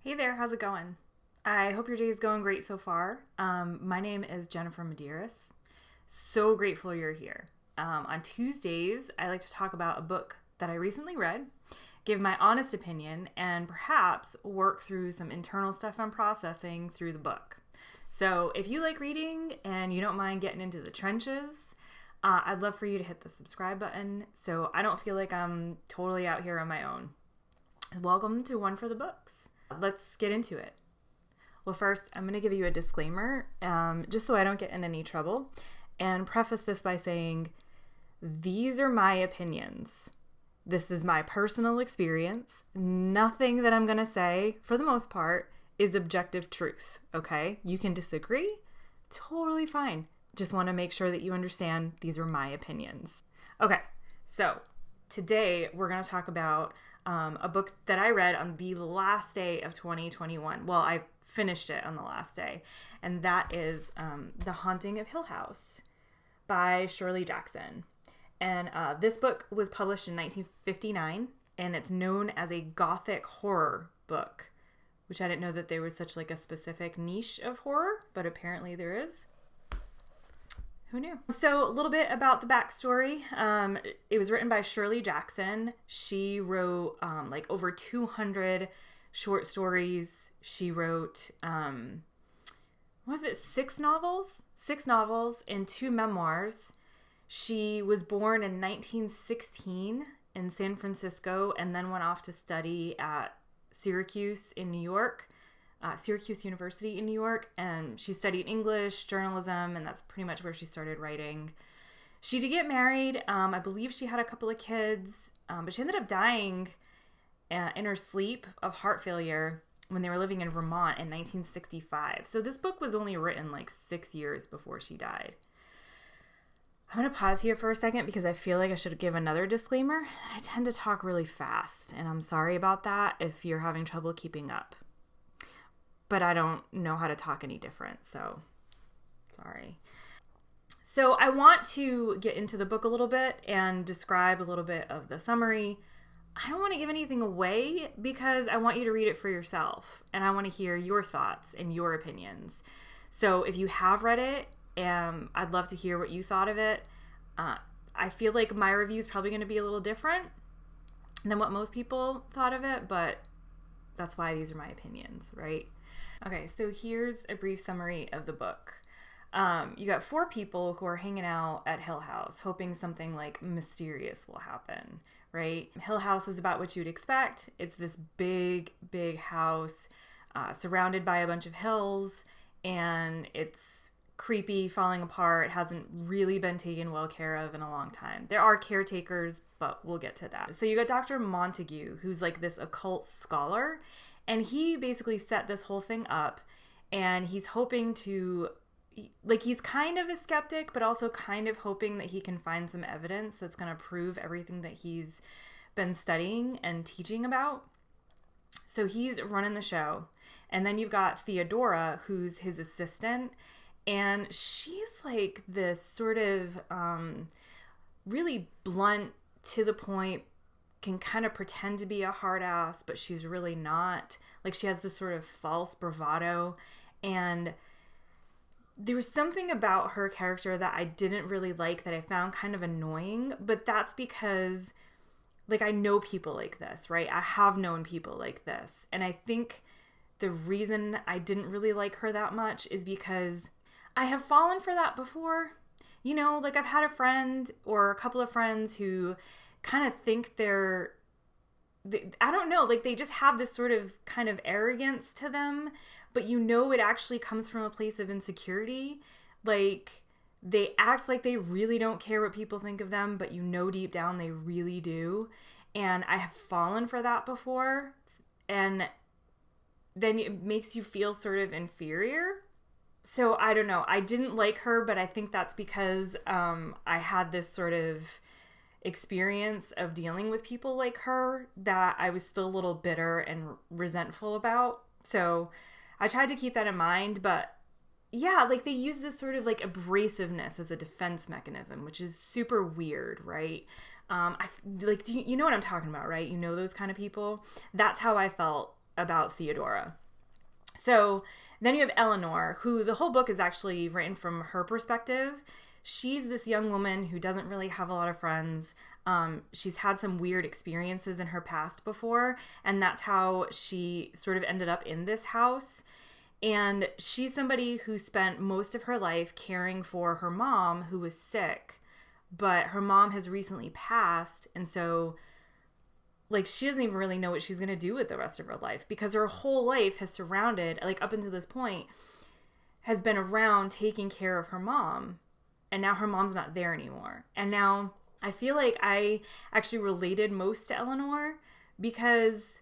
Hey there, how's it going? I hope your day is going great so far. My name is Jennifer Medeiros. So grateful you're here. On Tuesdays, I like to talk about a book that I recently read, give my honest opinion, and perhaps work through some internal stuff I'm processing through the book. So if you like reading and you don't mind getting into the trenches, I'd love for you to hit the subscribe button so I don't feel like I'm totally out here on my own. Welcome to One for the Books. Let's get into it. Well, first, I'm going to give you a disclaimer, just so I don't get in any trouble, and preface this by saying, these are my opinions. This is my personal experience. Nothing that I'm going to say, for the most part, is objective truth, okay? You can disagree. Totally fine. Just want to make sure that you understand these are my opinions. Okay, so today we're going to talk about a book that I read on the last day of 2021. Well, I finished it on the last day, and that is The Haunting of Hill House by Shirley Jackson. And this book was published in 1959, and it's known as a gothic horror book, which I didn't know that there was such like a specific niche of horror, but apparently there is. Who knew? So a little bit about the backstory. It was written by Shirley Jackson. She wrote like over 200 short stories. She wrote, six novels? 6 novels and 2 memoirs. She was born in 1916 in San Francisco and then went off to study at Syracuse University in New York, and she studied English, journalism, and that's pretty much where she started writing. She did get married. I believe she had a couple of kids, but she ended up dying in her sleep of heart failure when they were living in Vermont in 1965. So this book was only written like 6 years before she died. I'm going to pause here for a second because I feel like I should give another disclaimer. I tend to talk really fast, and I'm sorry about that if you're having trouble keeping up. But I don't know how to talk any different, so sorry. So I want to get into the book a little bit and describe a little bit of the summary. I don't want to give anything away because I want you to read it for yourself, and I want to hear your thoughts and your opinions. So if you have read it, I'd love to hear what you thought of it. I feel like my review is probably going to be a little different than what most people thought of it, but that's why these are my opinions, right? Okay, so here's a brief summary of the book. You got 4 people who are hanging out at Hill House, hoping something like mysterious will happen, right? Hill House is about what you'd expect. It's this big, big house surrounded by a bunch of hills, and it's creepy, falling apart, hasn't really been taken well care of in a long time. There are caretakers, but we'll get to that. So you got Dr. Montague, who's like this occult scholar, and he basically set this whole thing up, and he's hoping to, like, he's kind of a skeptic, but also kind of hoping that he can find some evidence that's going to prove everything that he's been studying and teaching about. So he's running the show. And then you've got Theodora, who's his assistant, and she's like this sort of really blunt, to the point, can kind of pretend to be a hard ass, but she's really not. Like, she has this sort of false bravado, and there was something about her character that I didn't really like, that I found kind of annoying, but that's because, like, I know people like this, right? I have known people like this, and I think the reason I didn't really like her that much is because I have fallen for that before. You know, like, I've had a friend or a couple of friends who kind of think I don't know, like, they just have this sort of kind of arrogance to them, but you know it actually comes from a place of insecurity. Like, they act like they really don't care what people think of them, but you know deep down they really do. And I have fallen for that before, and then it makes you feel sort of inferior. So I don't know, I didn't like her, but I think that's because I had this sort of experience of dealing with people like her that I was still a little bitter and resentful about. So I tried to keep that in mind, but yeah, like, they use this sort of like abrasiveness as a defense mechanism, which is super weird, right? You know what I'm talking about, right? You know those kind of people? That's how I felt about Theodora. So then you have Eleanor, who the whole book is actually written from her perspective. She's this young woman who doesn't really have a lot of friends. She's had some weird experiences in her past before, and that's how she sort of ended up in this house. And she's somebody who spent most of her life caring for her mom, who was sick, but her mom has recently passed, and so like she doesn't even really know what she's going to do with the rest of her life, because her whole life has surrounded, like up until this point, has been around taking care of her mom, and now her mom's not there anymore. And now I feel like I actually related most to Eleanor, because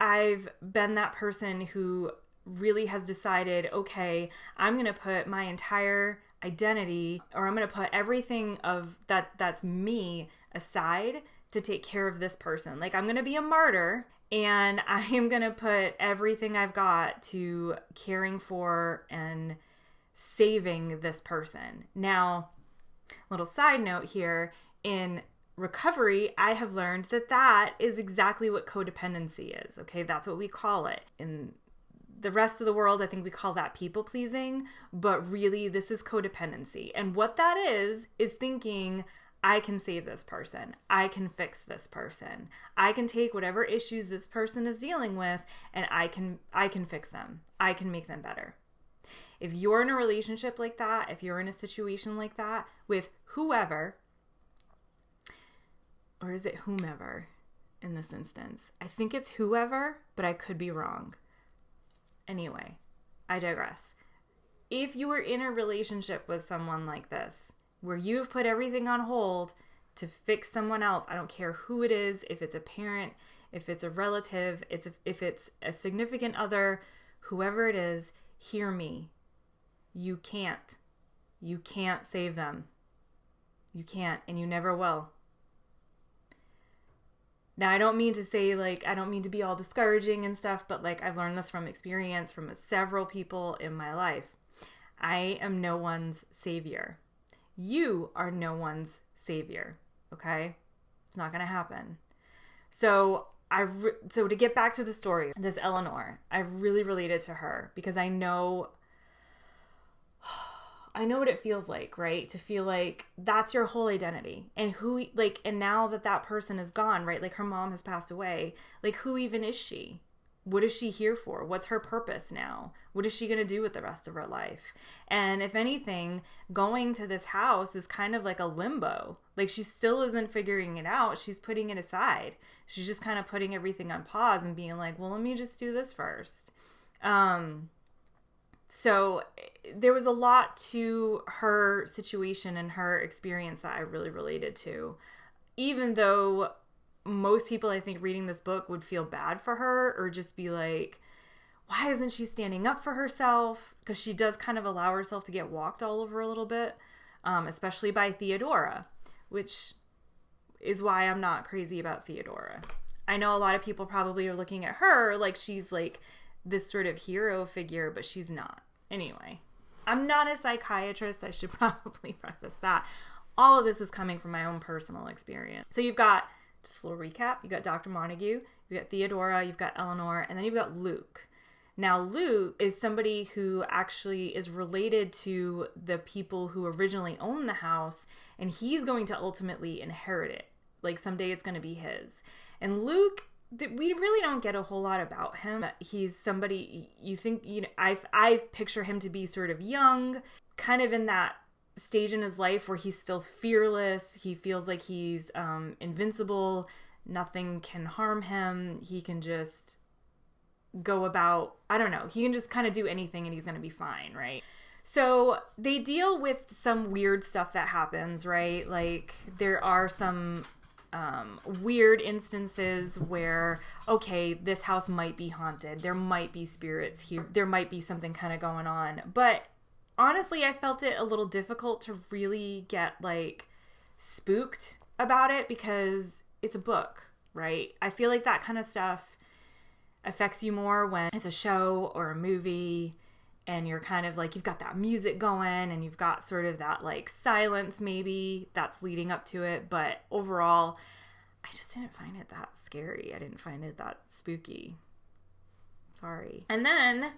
I've been that person who really has decided, okay, I'm going to put my entire identity, or I'm going to put everything of that's me aside to take care of this person. Like, I'm going to be a martyr, and I am going to put everything I've got to caring for and saving this person. Now, little side note here, in recovery, I have learned that is exactly what codependency is. Okay, that's what we call it. In the rest of the world, I think we call that people pleasing, but really this is codependency. And what that is thinking, I can save this person. I can fix this person. I can take whatever issues this person is dealing with, and I can fix them. I can make them better. If you're in a relationship like that, if you're in a situation like that with whoever, or is it whomever in this instance? I think it's whoever, but I could be wrong. Anyway, I digress. If you are in a relationship with someone like this, where you've put everything on hold to fix someone else, I don't care who it is, if it's a parent, if it's a relative, if it's a significant other, whoever it is, hear me. You can't. You can't save them. You can't, and you never will. Now, I don't mean to say, like, I don't mean to be all discouraging and stuff, but, like, I've learned this from experience from several people in my life. I am no one's savior. You are no one's savior, okay? It's not going to happen. So to get back to the story, this Eleanor, I really related to her because I know what it feels like, right? To feel like that's your whole identity. And and now that person is gone, right? Like her mom has passed away. Like, who even is she? What is she here for? What's her purpose now? What is she going to do with the rest of her life? And if anything, going to this house is kind of like a limbo. Like, she still isn't figuring it out. She's putting it aside. She's just kind of putting everything on pause and being like, well, let me just do this first. So there was a lot to her situation and her experience that I really related to, even though most people, I think, reading this book would feel bad for her or just be like, why isn't she standing up for herself? Because she does kind of allow herself to get walked all over a little bit, especially by Theodora, which is why I'm not crazy about Theodora. I know a lot of people probably are looking at her like she's like this sort of hero figure, but she's not. Anyway, I'm not a psychiatrist. I should probably preface that. All of this is coming from my own personal experience. So you've got, just a little recap, you've got Dr. Montague, you've got Theodora, you've got Eleanor, and then you've got Luke. Now, Luke is somebody who actually is related to the people who originally owned the house, and he's going to ultimately inherit it. Like, someday it's going to be his. And Luke, we really don't get a whole lot about him. He's somebody, you think, I picture him to be sort of young, kind of in that stage in his life where he's still fearless. He feels like he's invincible. Nothing can harm him. He can just go about, I don't know, he can just kind of do anything and he's going to be fine, right? So they deal with some weird stuff that happens, right? Like, there are some weird instances where, okay, this house might be haunted. There might be spirits here. There might be something kind of going on. But honestly, I felt it a little difficult to really get, like, spooked about it because it's a book, right? I feel like that kind of stuff affects you more when it's a show or a movie and you're kind of like, you've got that music going and you've got sort of that like silence maybe that's leading up to it. But overall, I just didn't find it that scary. I didn't find it that spooky. Sorry. And then,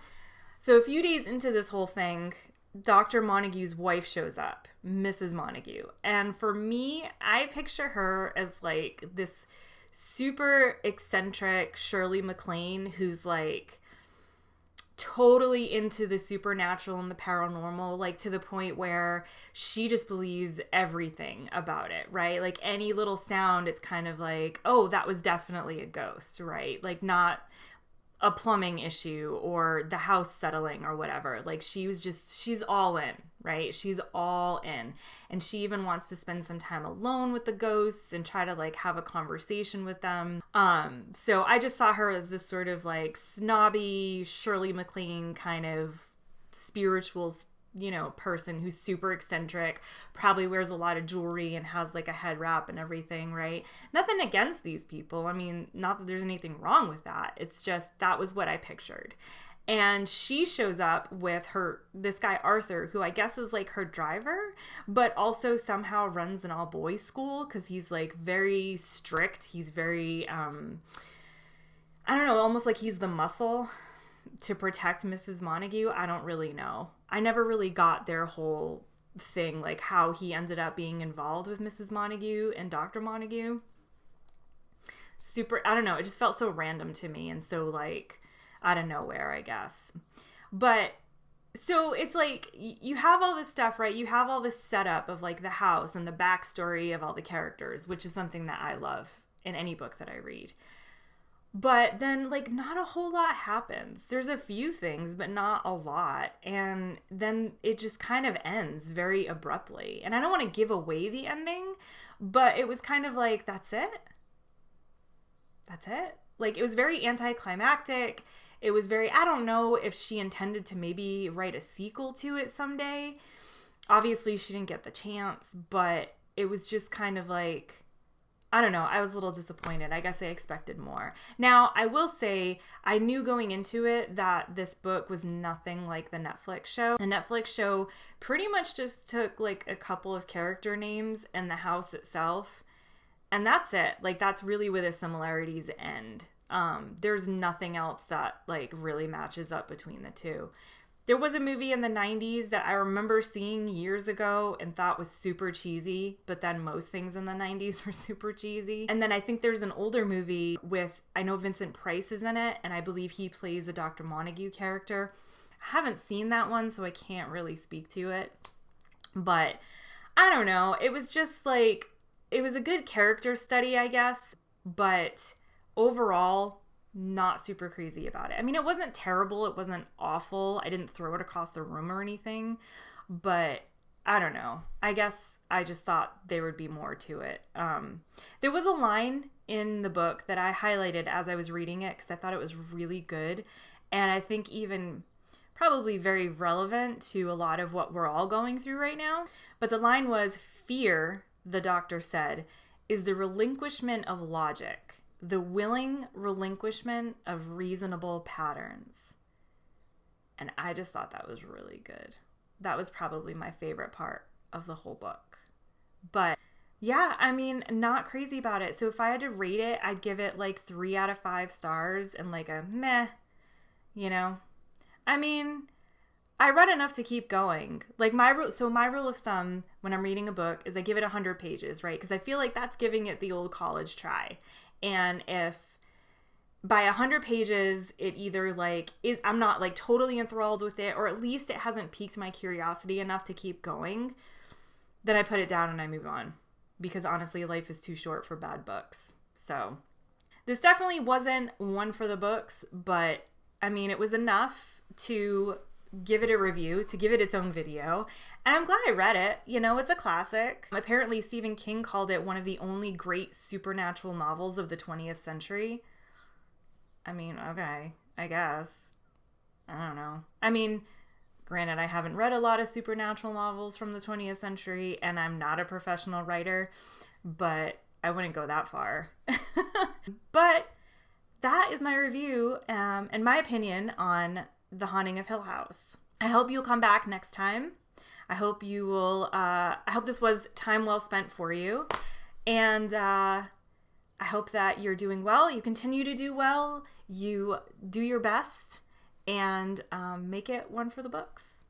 so a few days into this whole thing, Dr. Montague's wife shows up, Mrs. Montague. And for me, I picture her as like this super eccentric Shirley MacLaine who's like totally into the supernatural and the paranormal, like to the point where she just believes everything about it, right? Like any little sound, it's kind of like, oh, that was definitely a ghost, right? Like not a plumbing issue or the house settling or whatever. Like she's all in, right? She's all in. And she even wants to spend some time alone with the ghosts and try to like have a conversation with them. So I just saw her as this sort of like snobby Shirley MacLaine kind of spiritual, person who's super eccentric, probably wears a lot of jewelry and has like a head wrap and everything, right? Nothing against these people. I mean, not that there's anything wrong with that. It's just that was what I pictured. And she shows up with this guy Arthur, who I guess is like her driver, but also somehow runs an all boys school because he's like very strict. He's very, I don't know, almost like he's the muscle to protect Mrs. Montague. I don't really know. I never really got their whole thing, like how he ended up being involved with Mrs. Montague and Dr. Montague. I don't know. It just felt so random to me and so like out of nowhere, I guess. But so it's like you have all this stuff, right? You have all this setup of like the house and the backstory of all the characters, which is something that I love in any book that I read. But then, like, not a whole lot happens. There's a few things, but not a lot. And then it just kind of ends very abruptly. And I don't want to give away the ending, but it was kind of like, that's it? That's it? Like, it was very anticlimactic. It was very, I don't know if she intended to maybe write a sequel to it someday. Obviously, she didn't get the chance, but it was just kind of like, I don't know. I was a little disappointed. I guess I expected more. Now, I will say I knew going into it that this book was nothing like the Netflix show. The Netflix show pretty much just took like a couple of character names and the house itself. And that's it. Like that's really where the similarities end. There's nothing else that like really matches up between the two. There was a movie in the 90s that I remember seeing years ago and thought was super cheesy, but then most things in the 90s were super cheesy. And then I think there's an older movie with, I know Vincent Price is in it, and I believe he plays the Dr. Montague character. I haven't seen that one, so I can't really speak to it. But I don't know. It was just like, it was a good character study, I guess, but overall, not super crazy about it. I mean, it wasn't terrible. It wasn't awful. I didn't throw it across the room or anything, but I don't know. I guess I just thought there would be more to it. There was a line in the book that I highlighted as I was reading it because I thought it was really good. And I think even probably very relevant to a lot of what we're all going through right now. But the line was, fear, the doctor said, is the relinquishment of logic. The willing relinquishment of reasonable patterns. And I just thought that was really good. That was probably my favorite part of the whole book. But yeah, I mean, not crazy about it. So if I had to rate it, I'd give it like 3 out of 5 stars and like a meh, I mean, I read enough to keep going. Like my rule of thumb when I'm reading a book is I give it 100 pages, right? Because I feel like that's giving it the old college try. And if by 100 pages, it either like I'm not like totally enthralled with it, or at least it hasn't piqued my curiosity enough to keep going, then I put it down and I move on. Because honestly, life is too short for bad books. So this definitely wasn't one for the books, but I mean, it was enough to give it a review, to give it its own video. And I'm glad I read it. It's a classic. Apparently, Stephen King called it one of the only great supernatural novels of the 20th century. I mean, okay, I guess. I don't know. I mean, granted, I haven't read a lot of supernatural novels from the 20th century, and I'm not a professional writer, but I wouldn't go that far. But that is my review and my opinion on The Haunting of Hill House. I hope you'll come back next time. I hope you will, I hope this was time well spent for you. And I I hope that you're doing well. You continue to do well. You do your best and make it one for the books.